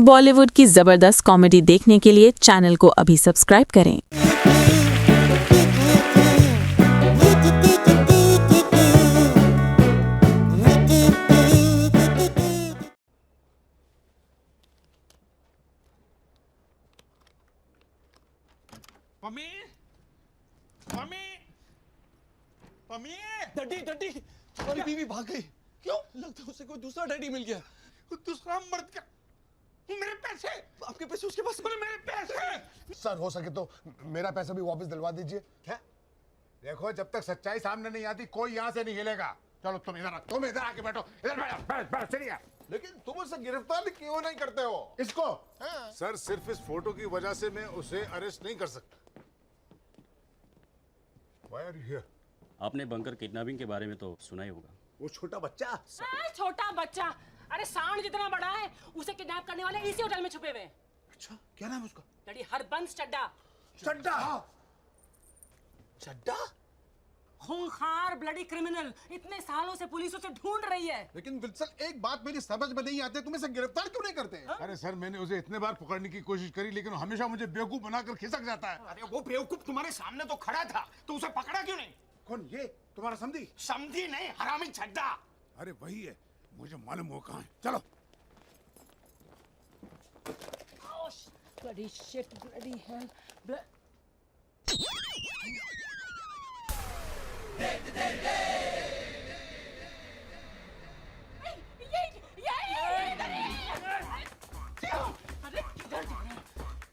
बॉलीवुड की जबरदस्त कॉमेडी देखने के लिए चैनल को अभी सब्सक्राइब करें। Mummy, mummy, mummy, daddy daddy तुम्हारी बीवी भाग गई। क्यों? लगता है उसे कोई दूसरा डैडी मिल गया। दूसरा मर्द का मेरे पैसे, आपके पैसे उसके पास? बोले मेरे पैसे। सर हो सके तो मेरा पैसा भी वापस दिलवा दीजिए। क्या? देखो जब तक सच्चाई सामने नहीं आती कोई यहाँ से नहीं हिलेगा। चलो तुम इधर आके बैठो। इधर बैठ चलिए। लेकिन तुम उसे गिरफ्तार क्यों नहीं करते हो? इसको सर सिर्फ इस फोटो की वजह से मैं उसे अरेस्ट नहीं कर सकता। Why are you here? आपने बंकर किडनैपिंग के बारे में तो सुना ही होगा। वो छोटा बच्चा। छोटा बच्चा, अरे सांड जितना बड़ा है, उसे किडनैप करने वाले इसी होटल में छुपे हुए हैं। अच्छा क्या नाम है उसका? डैडी हरबंस चड्डा। चड्डा? चड्डा? खूंखार ब्लडी क्रिमिनल, इतने सालों से पुलिस उसे ढूंढ रही है। लेकिन विल्सन एक बात मेरी समझ में नहीं आती, तुम इसे गिरफ्तार क्यों नहीं करते? अरे सर मैंने उसे इतने बार पकड़ने की कोशिश करी लेकिन वो हमेशा मुझे बेवकूफ बनाकर खिसक जाता है। अरे वो बेवकूफ तुम्हारे सामने तो खड़ा था, तो उसे पकड़ा क्यों नहीं? कौन? ये तुम्हारा समझी? समझी नहीं, हरामी छड्डा। अरे वही है, मुझे मालूम हो कहाँ है। चलो। Bloody shit, bloody hell.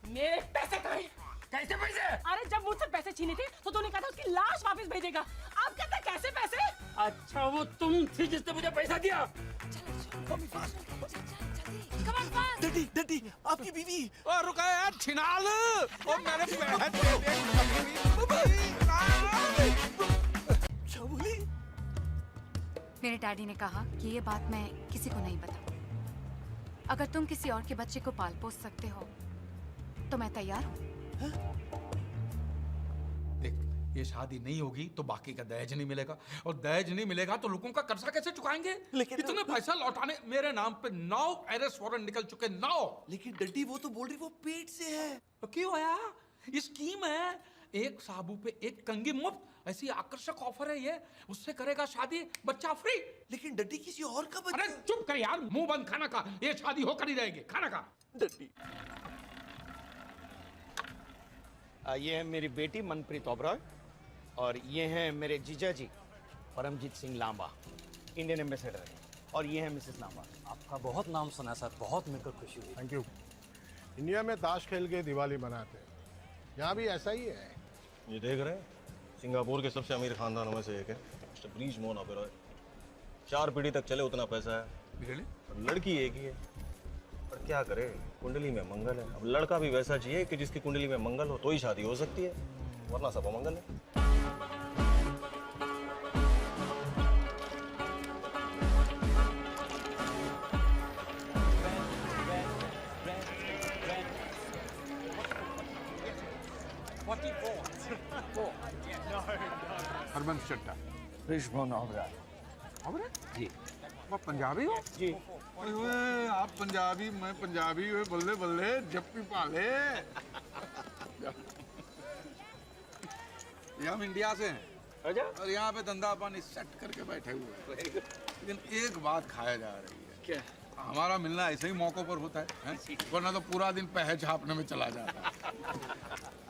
मेरे पैसे कहाँ हैं? कैसे पैसे? अरे जब मुझसे पैसे छीने थे तो तूने कहा था उसकी लाश वापस भेजेगा। अब कहता है कैसे पैसे? अच्छा वो तुम थी जिसने मुझे पैसा दिया? डैडी डैडी आपकी बीवी। और रुका यार, छिनाल और मेरे क्या बोली? मेरे डैडी ने कहा कि ये बात मैं किसी को नहीं बताऊं। अगर तुम किसी और के बच्चे को पाल पोस सकते हो तो मैं तैयार हूँ। देख, ये शादी नहीं होगी तो बाकी का दहेज नहीं मिलेगा, और दहेज नहीं मिलेगा तो लोगों का कर्जा कैसे चुकाएंगे? लेकिन इतने पैसा लौटाने मेरे नाम पे 9 अरेस्ट वारंट निकल चुके। 9। लेकिन डैडी वो तो बोल रही वो पेट से है। तो क्यों आया? ये स्कीम है, एक साबू पे एक कंगी मुफ्त, ऐसी आकर्षक ऑफर है ये। उससे करेगा शादी, बच्चा फ्री। लेकिन डैडी किसी और का अरे बच्चा। चुप कर यार, मुंह बंद, खाना खा। ये शादी होकर ही रहेगी, खाना खा। डैडी ये है मेरी बेटी मनप्रीत ओबरॉय, और ये हैं मेरे जीजा जी परमजीत सिंह लांबा, इंडियन एम्बेसडर, और ये है मिसेस लांबा। आपका बहुत नाम सुना सर, बहुत मिलकर खुशी हुई। Thank you. इंडिया में ताश खेल के दिवाली मनाते हैं, यहाँ भी ऐसा ही है। ये देख रहे हैं, सिंगापुर के सबसे अमीर खानदानों में से एक है मिस्टर ब्रीज मोहन ओबेरॉय। 4 पीढ़ी तक चले उतना पैसा है। और लड़की एक ही है, पर क्या करे, कुंडली में मंगल है। अब लड़का भी वैसा चाहिए कि जिसकी कुंडली में मंगल हो तो ही शादी हो सकती है, वरना सब अमंगल है। हरबंस चड्डा। ब्रीज मोहन ओबेरॉय। जी। आप पंजाबी हो? जी। ओए आप पंजाबी, मैं पंजाबी, हुए बल्ले बल्ले जप्पी पाले। ये हम इंडिया से हैं और यहाँ पे धंधा पानी सेट करके बैठे हुए हैं। लेकिन एक बात खाया जा रही है। क्या? हमारा मिलना ऐसे ही मौकों पर होता है? वरना तो पूरा दिन पैसे छापने में चला जाता है।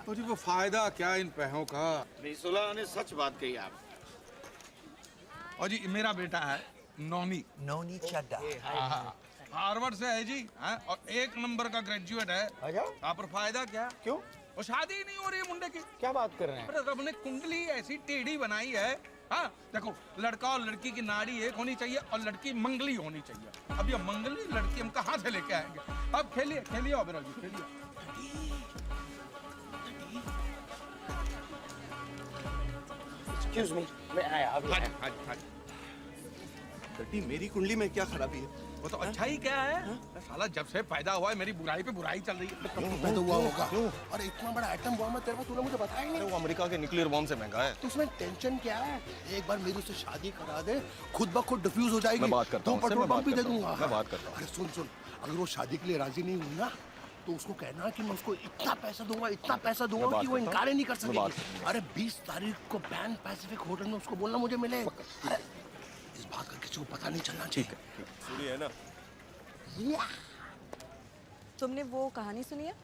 और जी वो फायदा क्या इन पैसों का? सुलह ने सच बात कही आप। और जी मेरा बेटा है नौनी। नौनी चड्डा। हार्वर्ड से है जी, है? और 1 नंबर का ग्रेजुएट है। अच्छा? पर फायदा क्या? क्यों? वो शादी ही नहीं हो रही है मुंडे की। क्या बात कर रहे हैं? अरे रब ने कुंडली ऐसी टेढ़ी बनाई है। हाँ देखो, लड़का और लड़की की नाड़ी एक होनी चाहिए और लड़की मंगली होनी चाहिए। अब ये मंगली लड़की हम कहाँ से लेके आएंगे? अब खेलिए खेलिए ओबेरॉय जी, खेलिए। एक्सक्यूज मी, मैं आया अभी। डैडी मेरी कुंडली में क्या खराबी है? वो तो अच्छा ही क्या है? साला जब से पैदा हुआ है मेरी बुराई पे बुराई चल रही है। पैदा हुआ होगा। अरे इतना बड़ा आइटम बॉम्ब है तेरे पास, तूने मुझे बताया ही अरे नहीं। वो अमेरिका के न्यूक्लियर बॉम्ब से महंगा है। तो इसमें टेंशन क्या है? एक बार मेरी उससे शादी करा दे, खुद ब खुद डिफ्यूज हो जाएगी। मैं बात करता हूँ, पेट्रोल मैं बात पंप भी दे करता हूँ, दूंगा। मैं बात करता हूँ। अरे सुन सुन, अगर वो शादी के लिए राजी नहीं हुई ना तो उसको कहना कि मैं उसको इतना पैसा दूंगा कि वो इनकार ही नहीं कर सकेगी। अरे 20 तारीख को पैन पैसिफिक होटल में उसको बोलना मुझे मिले। इस बात का किसी को पता नहीं चलना चाहिए। सुनिए है ना? तुमने वो कहानी सुनी है?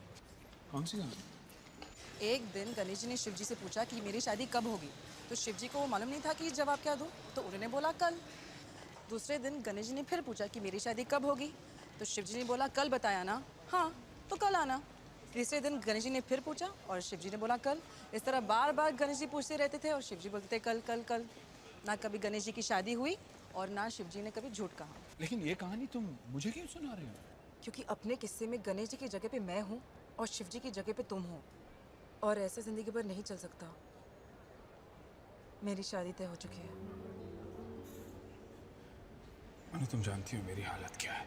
कौन सी कहानी? एक दिन गणेश जी ने शिव जी से पूछा कि मेरी शादी कब होगी, तो शिव जी को मालूम नहीं था कि जवाब क्या दूं, तो उन्होंने बोला कल। दूसरे दिन गणेश जी ने फिर पूछा कि मेरी शादी कब होगी, तो शिव जी ने बोला कल बताया ना, हाँ तो कल आना। तीसरे दिन गणेश जी ने फिर पूछा और शिव जी ने बोला कल। इस तरह बार बार गणेश जी पूछते रहते थे और शिव जी बोलते थे कल कल कल। ना कभी गणेश जी की शादी हुई और ना शिव जी ने कभी झूठ कहा। लेकिन ये कहानी तुम मुझे क्यों सुना रहे हो? क्योंकि अपने किस्से में गणेश जी की जगह पे मैं हूँ और शिव जी की जगह पे तुम हो, और ऐसे जिंदगी भर नहीं चल सकता। मेरी शादी तय हो चुकी है। मनु, तुम जानती हो मेरी हालत क्या है।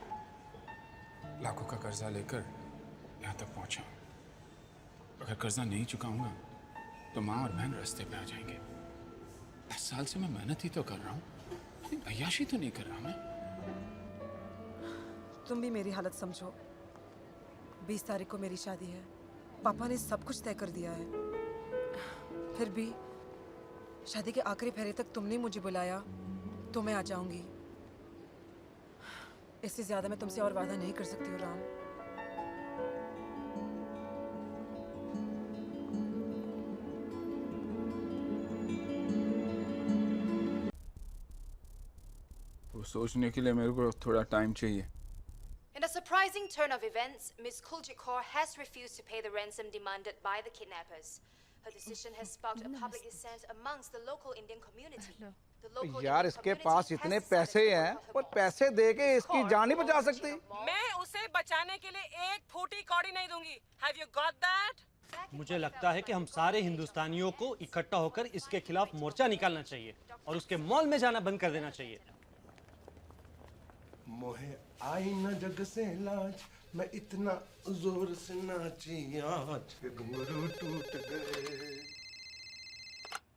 लाखों का कर्जा लेकर यहाँ तक पहुँचा। अगर कर्जा नहीं चुकाऊंगा तो माँ और बहन रास्ते पे आ जाएंगे। 10 साल से मैं मेहनत ही तो कर रहा हूँ, अय्याशी तो नहीं कर रहा मैं। तुम भी मेरी हालत समझो। 20 तारीख को मेरी शादी है। पापा ने सब कुछ तय कर दिया है। फिर भी शादी के आखिरी फेरे तक तुमने मुझे बुलाया तो मैं आ जाऊंगी। इससे ज्यादा मैं तुमसे और वादा नहीं कर सकती हूँ राम। वो सोचने के लिए मेरे को थोड़ा टाइम चाहिए। In a surprising turn of events, Ms. Kuljitkor has refused to pay the ransom demanded by the kidnappers. Her decision has sparked a public dissent amongst the local Indian community. The local यार इसके पास इतने पैसे हैं पर पैसे दे के इसकी जान नहीं बचा सकती। मैं उसे बचाने के लिए एक फूटी कौड़ी नहीं दूंगी। Have you got that? मुझे लगता है कि हम सारे हिंदुस्तानियों को इकट्ठा होकर इसके खिलाफ मोर्चा निकालना चाहिए और उसके मॉल में जाना बंद कर देना चाहिए। मोहे आई न जग से लाज, मैं इतना जोर से नाची आज के घुंघरू टूट गए।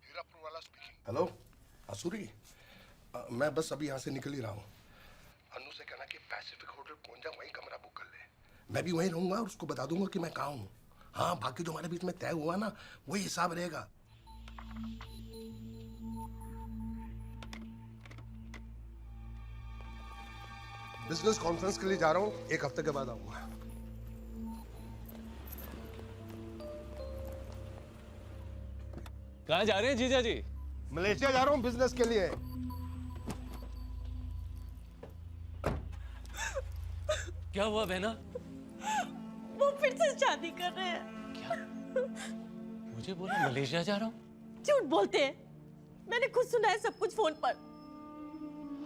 हीरापुर वाला स्पीकिंग। हेलो आसुरी, मैं बस अभी यहाँ से निकल ही रहा हूँ। अनु से कहना कि पैसिफिक होटल पहुँच जा, वहीं कमरा बुक कर ले। मैं भी वहीं रहूंगा और उसको बता दूंगा कि मैं कहाँ हूँ। हाँ, बाकी जो हमारे बीच में तय हुआ ना वही हिसाब रहेगा। बिजनेस कॉन्फ्रेंस के लिए जा रहा हूँ, 1 हफ्ते के बाद आऊंगा। कहाँ जा रहे हैं जीजा जी? मलेशिया जा रहा हूँ बिजनेस के लिए। क्या हुआ बहना? वो फिर से शादी कर रहे हैं। क्या? मुझे बोला मलेशिया जा रहा हूँ। झूठ बोलते हैं, मैंने खुद सुना है सब कुछ फोन पर।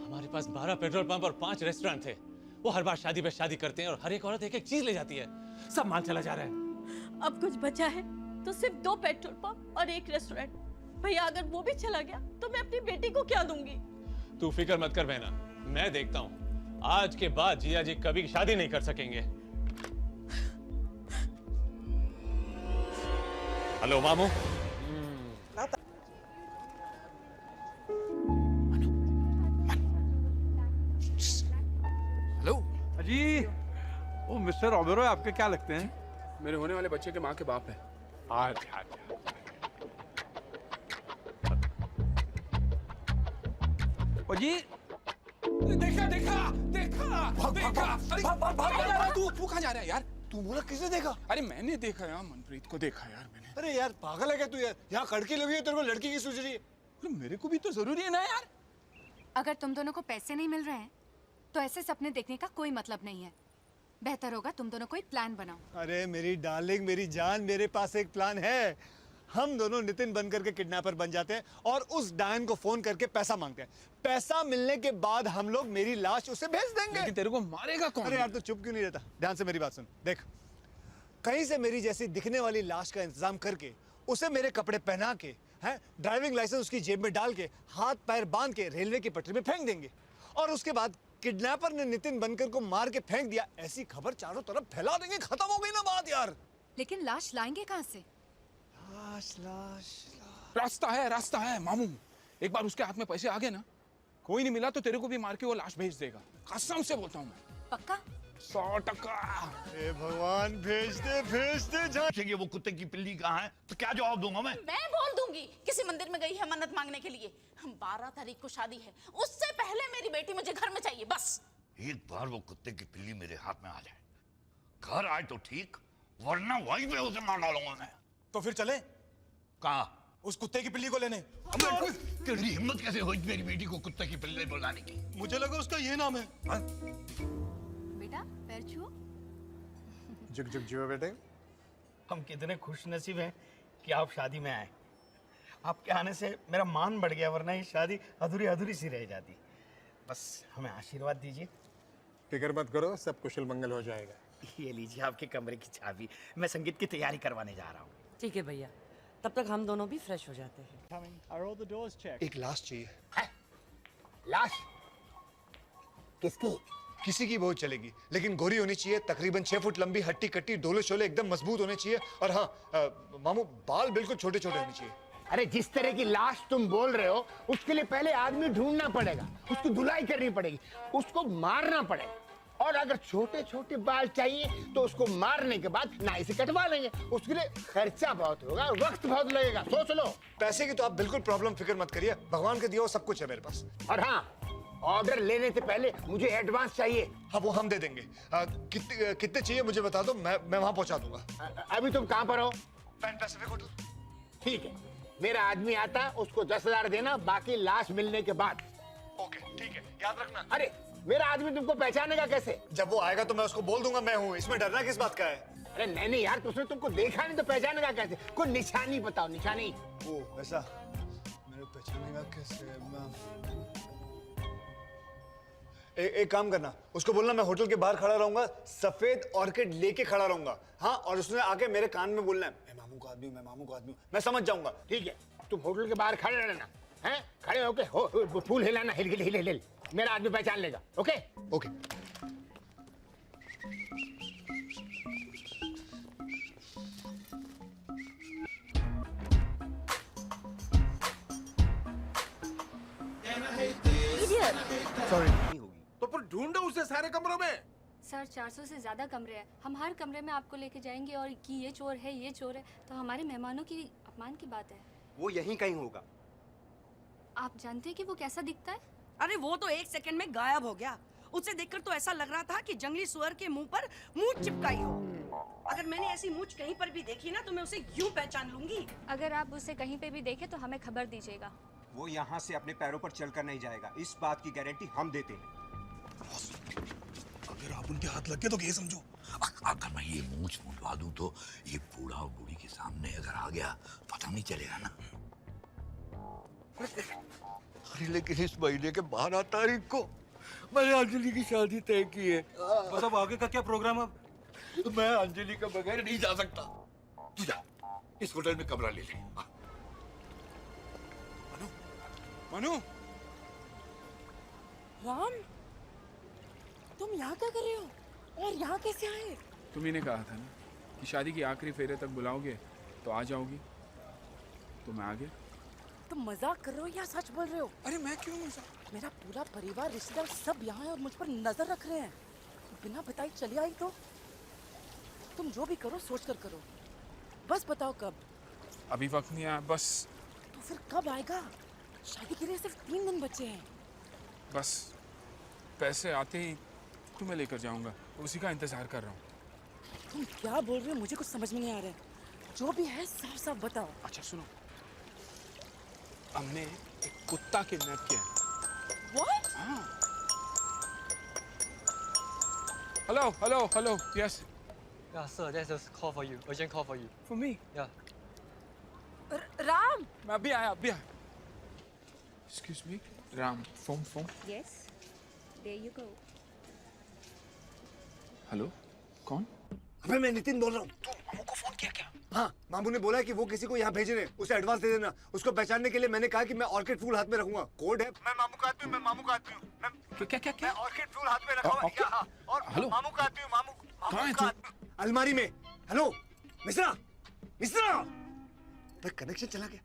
हमारे पास 12 पेट्रोल पंप और 5 रेस्टोरेंट थे। वो हर बार शादी पे शादी करते हैं और हर एक औरत एक एक चीज ले जाती है। सब माल चला जा रहा है। अब कुछ बचा है तो सिर्फ 2 पेट्रोल पंप और 1 रेस्टोरेंट। भैया अगर वो भी चला गया तो मैं अपनी बेटी को क्या दूंगी? तू फिक्र मत कर बहना, मैं देखता हूँ। आज के बाद जिया जी कभी शादी नहीं कर सकेंगे। हेलो मामू। हेलो अजी, वो मिस्टर ओबेरॉय आपके क्या लगते हैं? मेरे होने वाले बच्चे के माँ के बाप है। अच्छा। अजी देखा देखा देखा देखा। तू कहाँ जा रहा है यार? तू बोला किसे देखा? अरे मैंने देखा यार, मनप्रीत को देखा यार मैंने। अरे यार पागल है क्या तू यार? यहाँ लड़की लगी है, तेरे को लड़की की सूझ रही है? मेरे को भी तो जरूरी है ना यार। अगर तुम दोनों को पैसे नहीं मिल रहे हैं तो ऐसे सपने देखने का कोई मतलब नहीं है। बेहतर होगा तुम दोनों कोई प्लान बनाओ। अरे मेरी डार्लिंग, मेरी जान, मेरे पास एक प्लान है। हम दोनों नितिन बनकर के किडनैपर बन जाते हैं और उस डायन को फोन करके पैसा मांगते हैं। पैसा मिलने के बाद हम लोग मेरी लाश उसे भेज देंगे। लेकिन तेरे को मारेगा कौन? अरे यार तू चुप क्यों नहीं रहता? ध्यान से मेरी बात सुन। देख, कहीं से मेरी जैसी दिखने वाली लाश का इंतजाम करके उसे मेरे कपड़े पहना के, हैं, ड्राइविंग लाइसेंस उसकी जेब में डाल के, हाथ पैर बांध के रेलवे की पटरी में फेंक देंगे। और उसके बाद किडनैपर ने नितिन बनकर को मार के फेंक दिया, ऐसी खबर चारों तरफ फैला देंगे। खत्म हो गई ना बात यार। लेकिन लाश लाएंगे कहाँ से? रास्ता है मामू। एक बार उसके हाथ में पैसे आ गए ना, कोई नहीं मिला तो तेरे को भी मार के वो लाश भेज देगा। कसम से बोलता हूँ मैं। पक्का? 100%। ए भगवान, भेज दे चाहिए वो कुत्ते की पिल्ली कहाँ है, तो क्या जवाब दूंगा मैं? मैं बोल दूंगी किसी मंदिर में गई है मन्नत मांगने के लिए। 12 तारीख को शादी है, उससे पहले मेरी बेटी मुझे घर में चाहिए बस। एक बार वो कुत्ते की पिल्ली मेरे हाथ में आ जाए, घर आए तो ठीक, वरना वहीं पे उसे मार डालूंगा मैं। तो फिर चले कहाँ? उस कुत्ते की पिल्ली को लेने। तेरी हिम्मत कैसे हुई मेरी बेटी को कुत्ते की पिल्ली बुलाने की? मुझे लगा उसका ये नाम है। बेटा पैर छुओ। जुग जुग जियो बेटे। हम कितने खुश नसीब हैं कि आप शादी में आए। आपके आने से मेरा मान बढ़ गया, वरना ये शादी अधूरी अधूरी सी रह जाती। बस हमें आशीर्वाद दीजिए। फिक्र मत करो, सब कुशल मंगल हो जाएगा। ये लीजिए आपके कमरे की चाबी, मैं संगीत की तैयारी करवाने जा रहा हूँ। ठीक है भैया, तब तक हम दोनों भी फ्रेश हो जाते हैं। एक लाश चाहिए। लाश? किसकी? किसी की बहुत चलेगी, लेकिन गोरी होनी चाहिए, तकरीबन 6 फुट लंबी, हट्टी कट्टी, डोले शोले एकदम मजबूत होने चाहिए। और हाँ मामू, बाल बिल्कुल छोटे छोटे होने चाहिए। अरे जिस तरह की लाश तुम बोल रहे हो, उसके लिए पहले आदमी ढूंढना पड़ेगा, उसकी धुलाई करनी पड़ेगी, उसको मारना पड़ेगा। और अगर छोटे छोटे बाल चाहिए तो उसको मारने के बाद नाई से कटवा लेंगे। उसके लिए खर्चा बहुत होगा, वक्त बहुत लगेगा, सोच लो। पैसे की तो आप बिल्कुल प्रॉब्लम फिक्र मत करिए, भगवान के दिया हुआ सब कुछ है मेरे पास। और हाँ, ऑर्डर लेने से पहले मुझे एडवांस चाहिए। हाँ वो हम दे देंगे। कितने चाहिए मुझे बता दो, मैं वहां पहुंचा दूंगा। अभी तुम कहाँ पर हो? Pan Pacific hotel. ठीक है, मेरा आदमी आता, उसको 10,000 देना, बाकी लाश मिलने के बाद। ओके ठीक है, याद रखना। अरे मेरा आदमी तुमको पहचानेगा कैसे? जब वो आएगा तो मैं उसको बोल दूंगा मैं हूँ, इसमें डरना किस बात का है? अरे नहीं यार, उसने तुमको देखा नहीं तो पहचानेगा कैसे? कोई निशानी बताओ, निशानी। ओ ऐसा, मेरे पहचानेगा कैसे? एक काम करना, उसको बोलना मैं होटल के बाहर खड़ा रहूंगा, सफेद ऑर्किड लेके खड़ा रहूंगा। हाँ, और उसने आके मेरे कान में बोलना है, मैं मामू का आदमी हूँ, मैं मामू का आदमी हूँ। मैं समझ जाऊंगा। ठीक है, तुम होटल के बाहर खड़े रहना, हैं? खड़े होके फूल हिलाना, हिल हिल हिल हिल, मेरा आदमी पहचान लेगा। Okay okay. सॉरी। तो फिर ढूंढो उसे सारे कमरों में। सर 400 से ज्यादा कमरे हैं, हम हर कमरे में आपको लेके जाएंगे और कि ये चोर है ये चोर है, तो हमारे मेहमानों की अपमान की बात है। वो यहीं कहीं होगा। आप जानते हैं कि वो कैसा दिखता है? अरे वो तो 1 सेकंड में गायब हो गया। उसे देखकर तो ऐसा लग रहा था कि जंगली सुअर के मुंह पर मूंछ चिपकाई हो। अगर मैंने ऐसी मूंछ कहीं पर भी देखी ना तो मैं उसे यूं पहचान लूंगी। अगर आप उसे कहीं पे भी देखें तो हमें खबर दीजिएगा। वो यहाँ से अपने पैरों पर चलकर नहीं जाएगा, इस बात की गारंटी हम देते हैं। अगर आप उनके हाथ लग गए तो ये समझो, अगर मैं ये मूंछ मुंडवा दूं तो ये बूढ़ा और बूढ़ी के सामने अगर आ गया पता नहीं चलेगा ना। अरे लेकिन इस महीने के 12 तारीख को मैंने अंजलि की शादी तय की है। मतलब आगे का क्या प्रोग्राम? अब मैं अंजलि के बगैर नहीं जा सकता। तू जा, इस होटल में कमरा ले ले। मनु, राम, तुम यहाँ क्या कर रहे हो और यहाँ कैसे आए? तुम्ही ने कहा था ना कि शादी की आखिरी फेरे तक बुलाओगे तो आ जाओगी, तो मैं आ गया। तुम मजाक कर रहे हो या सच बोल रहे हो? अरे मैं क्यों मजाक? मेरा पूरा परिवार, रिश्तेदार सब यहाँ है और मुझ पर नजर रख रहे हैं। बिना बताई चली आई तो? तुम जो भी करो सोच कर करो, बस बताओ कब? अभी वक्त नहीं आया, बस। तो फिर कब आएगा? शादी के लिए सिर्फ 3 दिन बचे हैं। बस पैसे आते ही तुम्हें लेकर जाऊंगा, उसी का इंतजार कर रहा हूँ। तुम क्या बोल रहे हो? मुझे कुछ समझ में नहीं आ रहा है। जो भी है साफ साफ बताओ। अच्छा सुनो, हमने एक कुत्ता किडनैप किया है। What? हाँ। Hello hello hello, yes. Yeah, sir, there's a call for you. Urgent call for you. For me? Yeah. Ram, मैं अभी आया, अभी आया। Excuse me, Ram, phone. Yes, there you go. Hello, कौन? अबे मैं नितिन बोल रहा हूँ। तू मामू को फोन किया क्या? हाँ, मामू ने बोला है कि वो किसी को यहाँ भेजे रहे, उसे एडवांस दे देना। उसको पहचानने के लिए मैंने कहा कि मैं ऑर्किड फूल हाथ में रखूंगा। कोड है, मैं मामू का आदमी हूँ, मैं मामू का आदमी हूँ। क्या? मैं ऑर्किड फूल हाथ में रखा हुआ है, और हेलो? मामू का आदमी हूँ, मामू कहाँ है का तू? आदमी। अलमारी में। हेलो, मिश्रा, कनेक्शन चला गया।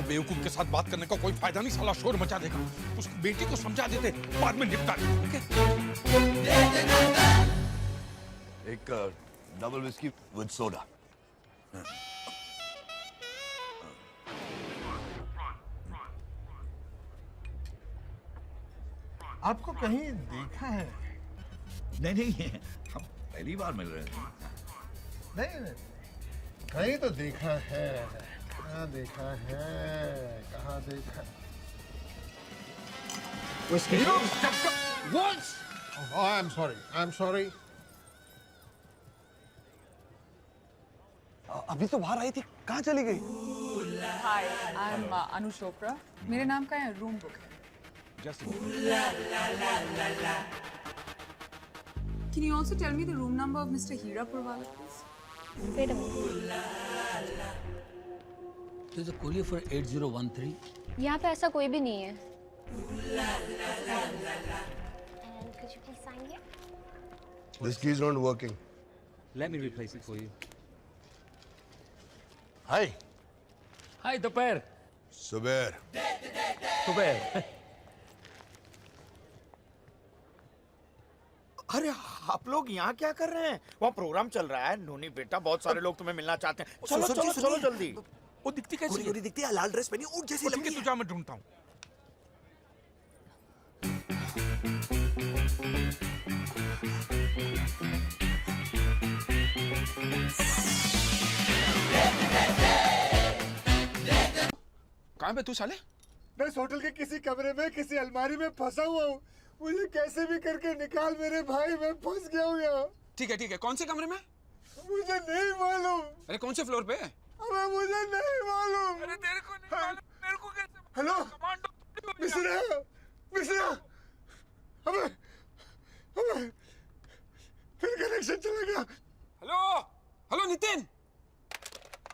बेवकूफ के साथ बात करने का कोई फायदा नहीं, साला शोर मचा देगा। उसकी बेटी को समझा देते, बाद में निपटा देते। एक डबल विस्की विद सोडा। आपको कहीं देखा है? नहीं हम पहली बार मिल रहे हैं। नहीं, कहीं तो देखा है। कहाँ देखा है? कहाँ देखा? Once! Oh, I'm sorry. I'm sorry. अभी तो बाहर आई थी, कहाँ चली गई? Hi, I'm Anu Chopra. मेरे नाम का है रूम बुक है। Just Can you also tell me the room number of Mr. Hira Purwala, please? Wait a minute. There's a courier for 8013. यहाँ पे ऐसा कोई भी नहीं है। And could you please sign here? This key is not working. Let me replace it for you. Hi. Hi, दोपहर। सुबेर। सुबह। अरे आप लोग यहाँ क्या कर रहे हैं? वहाँ प्रोग्राम चल रहा है। नोनी बेटा, बहुत सारे लोग तुम्हें मिलना चाहते हैं। चलो चलो चलो जल्दी। वो दिखती कैसी है? दिखती है, लाल ड्रेस पहनी, ऊँट जैसी लंबी है। तुझा मैं ढूंढता हूँ। कहाँ पे तू साले? मैं इस होटल के किसी कमरे में किसी अलमारी में फंसा हुआ हूँ। मुझे कैसे भी करके निकाल मेरे भाई, मैं फंस गया हूँ यहाँ। ठीक है, कौन से कमरे में? मुझे नहीं मालूम। अरे कौन से फ्लोर पे? अबे मुझे नहीं मालूम। अरे तेरे को नहीं मालूम, मेरे को कैसे? हेलो मिश्रा, मिश्रा, अबे फिर कनेक्शन चला गया। हेलो नितिन,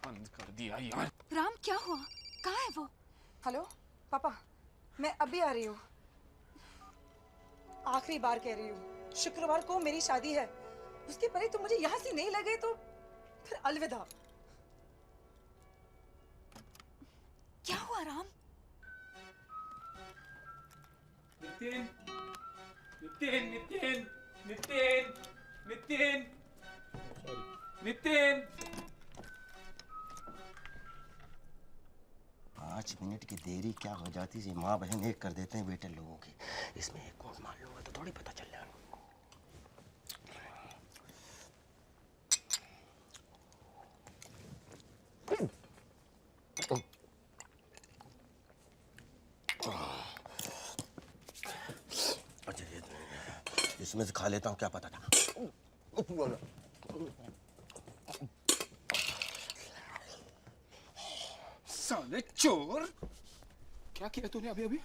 बंद कर दिया यार। राम क्या हुआ? कहाँ है वो? हेलो पापा, मैं अभी आ रही हूँ। आखिरी बार कह रही हूँ, शुक्रवार को मेरी शादी है। उसके पहले तुम मुझे यहाँ से नहीं लगे तो फिर अलविदा। क्या हुआ राम? नितिन, नितिन, नितिन, नितिन, नितिन, नितिन। 5 मिनट की देरी क्या हो जाती है? माँ बहन एक कर देते हैं बेटे लोगों की। इसमें एक कोड मार लूंगा तो थोड़ी पता चल जाएगा। अच्छा इसमें से खा लेता हूँ, क्या पता था। साले चोर, क्या किया तूने अभी?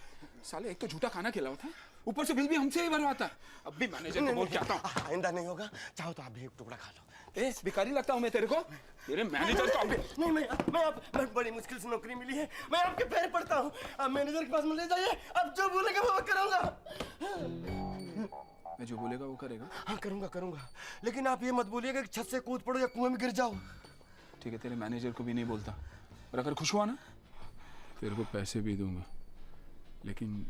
साले एक तो झूठा खाना खिलाया था, ऊपर से बिल भी हमसे ही भरवाता है। अब भी मैनेजर को बोल के आता हूँ। आइंदा नहीं होगा। चाहो तो आप भी एक टुकड़ा खा लो। भिखारी लगता हूँ मैं तेरे को? तेरे मैनेजर को अभी नहीं, मैं बड़ी मुश्किल से नौकरी मिली है। मैं आपके पैर पड़ता हूँ। आप मैनेजर के पास में ले जाइए। अब जो बोलेगा वो करूँगा। मैं जो बोलेगा वो करेगा? हाँ करूँगा। लेकिन आप ये मत बोलिएगा कि छत से कूद पड़ो या कुएं में गिर जाओ। ठीक है, तेरे मैनेजर को भी नहीं बोलता, और अगर खुश हुआ ना तेरे को पैसे भी दूंगा, लेकिन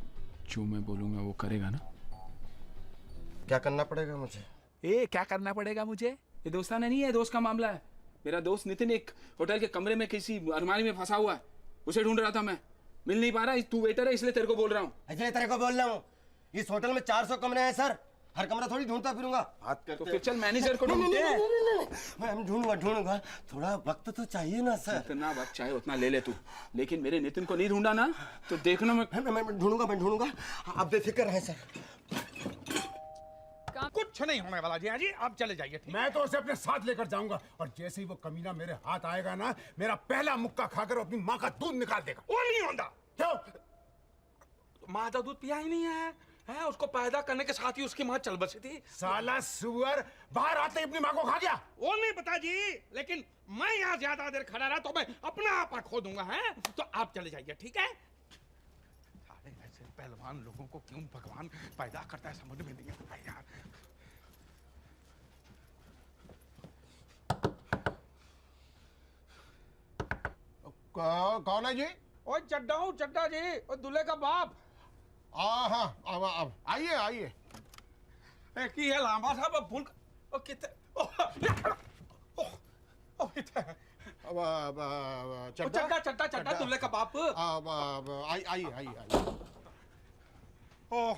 जो मैं बोलूंगा वो करेगा ना? क्या करना पड़ेगा मुझे? क्या करना पड़ेगा मुझे? ये दोस्ताना नहीं है, दोस्त का मामला है। मेरा दोस्त नितिन एक होटल के कमरे में किसी अलमारी में फंसा हुआ है, उसे ढूंढ रहा था मैं, मिल नहीं पा रहा। तू वेटर है इसलिए तेरे को बोल रहा हूँ। इसलिए तेरे को बोल रहा हूँ। इस होटल में 400 कमरे हैं सर, हर कमरा थोड़ी ढूंढता फिरूंगा। बात करते तो फिर चल मैनेजर को ढूंढते हैं। मैं ढूंढूंगा, थोड़ा वक्त तो चाहिए ना सर। जितना वक्त चाहे उतना ले ले तू, लेकिन मेरे नितिन को नहीं ढूंढा ना तो देखना मैं ढूंढूंगा। आप बेफिक्र रहें सर। कुछ नहीं होने वाला जी। जी आप चले जाइए। मैं तो उसे अपने साथ लेकर जाऊंगा, और जैसे ही वो कमीना मेरे हाथ आएगा ना, मेरा पहला मुक्का खाकर अपनी माँ का दूध निकाल देगा। वो नहीं होता। क्यों? माँ का दूध पिया ही नहीं है, उसको पैदा करने के साथ ही उसकी माँ चल बसी थी। साला सुअर बाहर आते ही अपनी माँ को खा गया। वो नहीं पता जी, लेकिन मैं यहाँ ज्यादा देर खड़ा रहा तो मैं अपना आपा खो दूंगा। तो आप चले जाइए, ठीक है? सारे ऐसे पहलवान लोगों को क्यों भगवान पैदा करता है समझ में नहीं आता यार। कौन है जी? ओए चड्डा हूँ, चड्डा जी, और दूल्हे का बाप। हाँ अब आइए आइए। की है लांबा साहब, अब भूल ओ कितने ओ कितने चड्डा चड्डा चड्डा दूल्हे का बाप। आइए आइए। ओ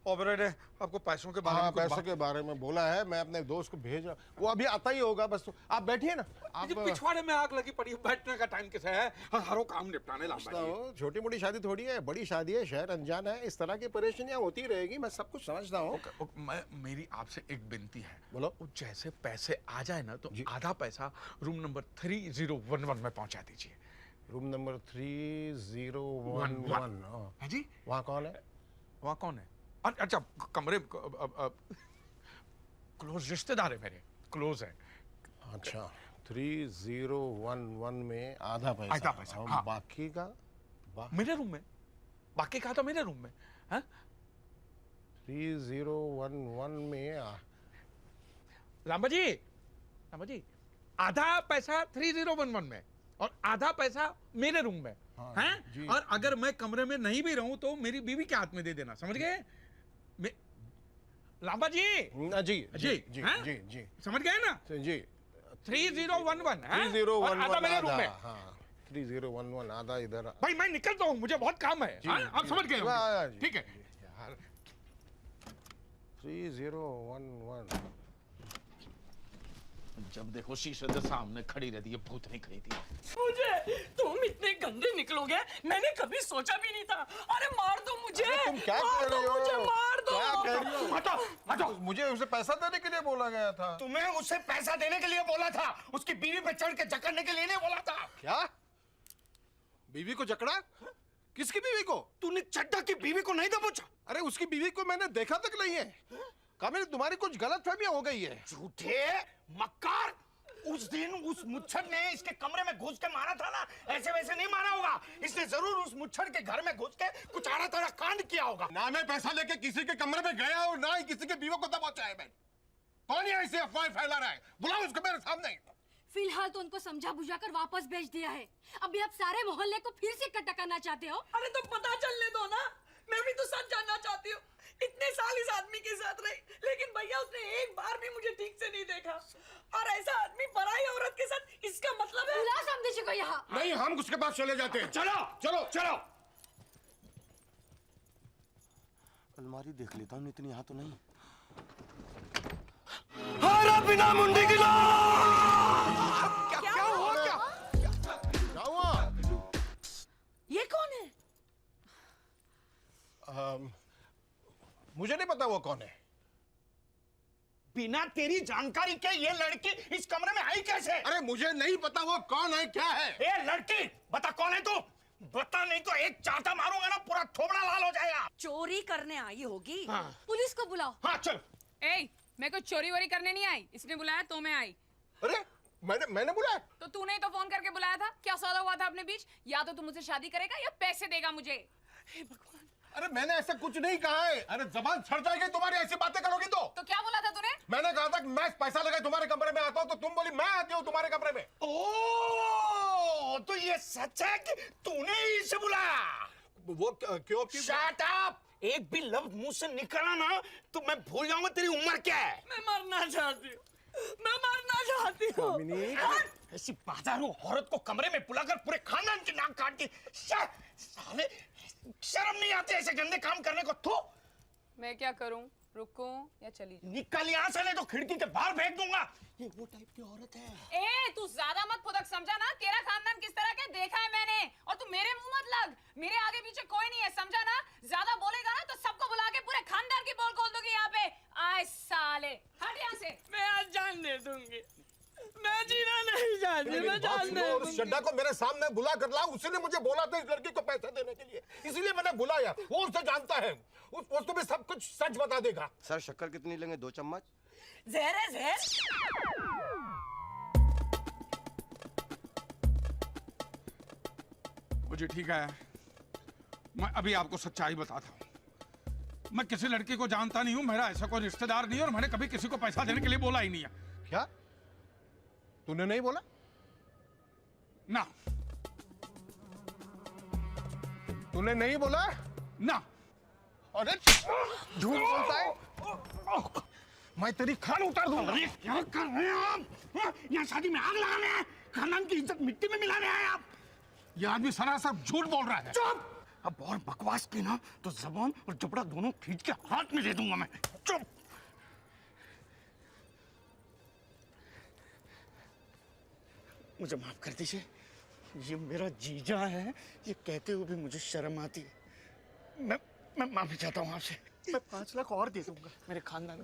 ऑपरेटर ने आपको पैसों के बारे में पैसों के बारे में बोला है। मैं अपने दोस्त को भेज रहा, वो अभी आता ही होगा। बस तो आप बैठिए ना। आप पिछवाड़े में आग लगी पड़ी है, बैठने का टाइम किसे है? हरों काम निपटाने लाऊंगा। छोटी मोटी शादी थोड़ी है, बड़ी शादी है, शहर अनजान है, इस तरह की परेशानियां होती रहेगी। मैं सब कुछ समझता हूँ। मेरी आपसे एक विनती है। बोलो। जैसे पैसे आ जाए ना तो आधा पैसा रूम नंबर 3011 में पहुंचा दीजिए। रूम नंबर 3011 है जी। वहाँ कौन है? वहाँ कौन है? अच्छा कमरे क्लोज रिश्तेदार है मेरे, क्लोज है। अच्छा 3011 में आधा पैसा। हाँ। बाकी का मेरे रूम में, बाकी का तो मेरे रूम में। हाँ? 3011 में लांबा जी आधा पैसा 3011 में और आधा पैसा मेरे रूम में। हैं? और अगर मैं कमरे में नहीं भी रहूं तो मेरी बीवी के हाथ में दे देना, समझ गए? लांबा जी समझ गए ना? जी 3011 3011 मेरे रूम में। 3011 आधा इधर। भाई मैं निकलता हूँ, मुझे बहुत काम है। आप समझ गए? ठीक है। 3011 जब देखो शीशे के सामने खड़ी रहती है, भूत नहीं खड़ी थी। मुझे तुम इतने गंदे निकलोगे मैंने कभी सोचा भी नहीं था। अरे मार दो मुझे। तुम क्या कह रहे हो? मुझे मार दो। क्या कह रही हो? हटो। मुझे उसे पैसा देने के लिए बोला गया था। तुम्हें उसे पैसा देने के लिए बोला था, उसकी बीवी पे चढ़ के जकड़ने के लिए नहीं बोला था। क्या? बीवी को जकड़ा? किसकी बीवी को? तूने चड्डा की बीवी को नहीं दबोचा? अरे उसकी बीवी को मैंने देखा तक नहीं है। कामिनी तुम्हारी कुछ गलतफहमियां हो गई है। झूठे मक्कार। उस दिन उस मुच्छर ने इसके कमरे में घुस के मारा था ना, ऐसे वैसे नहीं मारा होगा। इसने जरूर उस मुच्छर के घर में घुस के कुछ आड़ा तड़ा कांड किया होगा। ना मैं पैसा लेके किसी के कमरे में गया और ना ही किसी के बीवी को दबोचा है। मैं कौन है ऐसे अफवाह फैला रहा है? बुलाओ उसको मेरे सामने। फिलहाल तो उनको समझा बुझा कर वापस भेज दिया है। अभी आप सारे मोहल्ले को फिर से इकट्ठा करना चाहते हो? अरे तो पता चलने दो ना, मैं भी तो सच जानना चाहती हूँ। इतने साल इस आदमी के साथ रही, लेकिन भैया उसने एक बार भी मुझे ठीक से नहीं देखा। और ऐसा आदमी पराई औरत के साथ, इसका मतलब है? बुला समझे को यहाँ। नहीं, हम उसके पास चले जाते हैं। चलो चलो चलो। अलमारी देख लेता हूँ, इतनी यहाँ तो नहीं। हारा बिना मुंडी की क्या हुआ? ये कौन है? मुझे नहीं पता वो कौन है। बिना तेरी जानकारी के ये लड़की इस कमरे में आई कैसे? अरे मुझे नहीं पता वो कौन है, क्या है? ए लड़की, बता कौन है तू? बता, नहीं तो एक चाटा मारूंगा ना, पूरा थोबड़ा लाल हो जाएगा। चोरी करने आई होगी। हाँ। पुलिस को बुलाओ। हाँ चल। ए, मैं कोई चोरी वोरी करने नहीं आई, इसने बुलाया तो मैं आई। अरे मैंने बुलाया? तो तूने तो फोन करके बुलाया था। क्या सौदा हुआ था अपने बीच? या तो तू मुझसे शादी करेगा या पैसे देगा मुझे। हे भगवान। अरे मैंने ऐसा कुछ नहीं कहा है। अरे जबान छड़ जाएगी तुम्हारी, ऐसी बातें करोगी तो क्या बोला था तूने? मैंने कहा था कि मैं पैसा लगा तुम्हारे कमरे में आता हूँ, तो तुम बोली मैं आती हूँ तुम्हारे कमरे में। ओ, तो ये सच है कि तूने ही इसे बुलाया? वो क्यों? Shut up. एक भी लफ्ज मुंह से निकला ना तो मैं भूल जाऊंगा तेरी उम्र क्या है। मैं मरना चाहती हूँ, मैं मरना चाहती हूँ। ऐसी बाजारू औरत को कमरे में बुलाकर पूरे खानदान की नाक काट दी। साले शर्म नहीं आती ऐसे गंदे काम करने को? तो मैं क्या करूं? रुकूं या चली जाऊं? निकल यहाँ से, नहीं तो खिड़की के बाहर फेंक दूंगा। ये वो टाइप की औरत है। ए, तू ज्यादा मत फुदक, समझा ना? तेरा खानदान किस तरह के देखा है मैंने, और तू मेरे मुंह मत लग। मेरे आगे पीछे कोई नहीं है, समझा ना? ज्यादा बोलेगा ना तो सबको बुला के पूरे खानदान की पोल खोल दूंगी यहाँ पे। आए साले, हट यहाँ से। मैं आज जान दे दूंगी, मैं जीना नहीं चाहती, मैं जान दे दूंगी। उस चड्डा को मेरे सामने बुला कर लाओ, उसने मुझे बोला था इस लड़की को पैसा देने के लिए, इसलिए मैंने बुलाया। वो उसे जानता है, वो तुम्हें सब कुछ सच बता देगा। सर शक्कर कितनी लेंगे? 2 चम्मच। जहर है जहर। मुझे ठीक है, मैं अभी आपको सच्चाई बताता हूँ। मैं किसी लड़की को जानता नहीं हूँ, मेरा ऐसा कोई रिश्तेदार नहीं है, और मैंने कभी किसी को पैसा देने के लिए बोला ही नहीं है। क्या? तूने नहीं बोला? ना, तूने नहीं बोला ना। अरे झूठ बोलता है। मैं तेरी खान उतार दूंगा। अरे क्या कर रहे हैं आप? यहाँ शादी में आग लगाने हैं, खानदान की इज्जत मिट्टी में मिलाने आए आप। ये आदमी सरासर झूठ बोल रहा है। चुप! अब और बकवास की ना तो जबान और जबड़ा दोनों खींच के हाथ में दे दूंगा मैं। चुप! मुझे माफ कर दीजिए, ये मेरा जीजा है, ये कहते हुए भी मुझे शर्म आती है। मैं माफी चाहता हूँ आपसे। मैं 5 लाख और दे दूंगा मेरे खानदान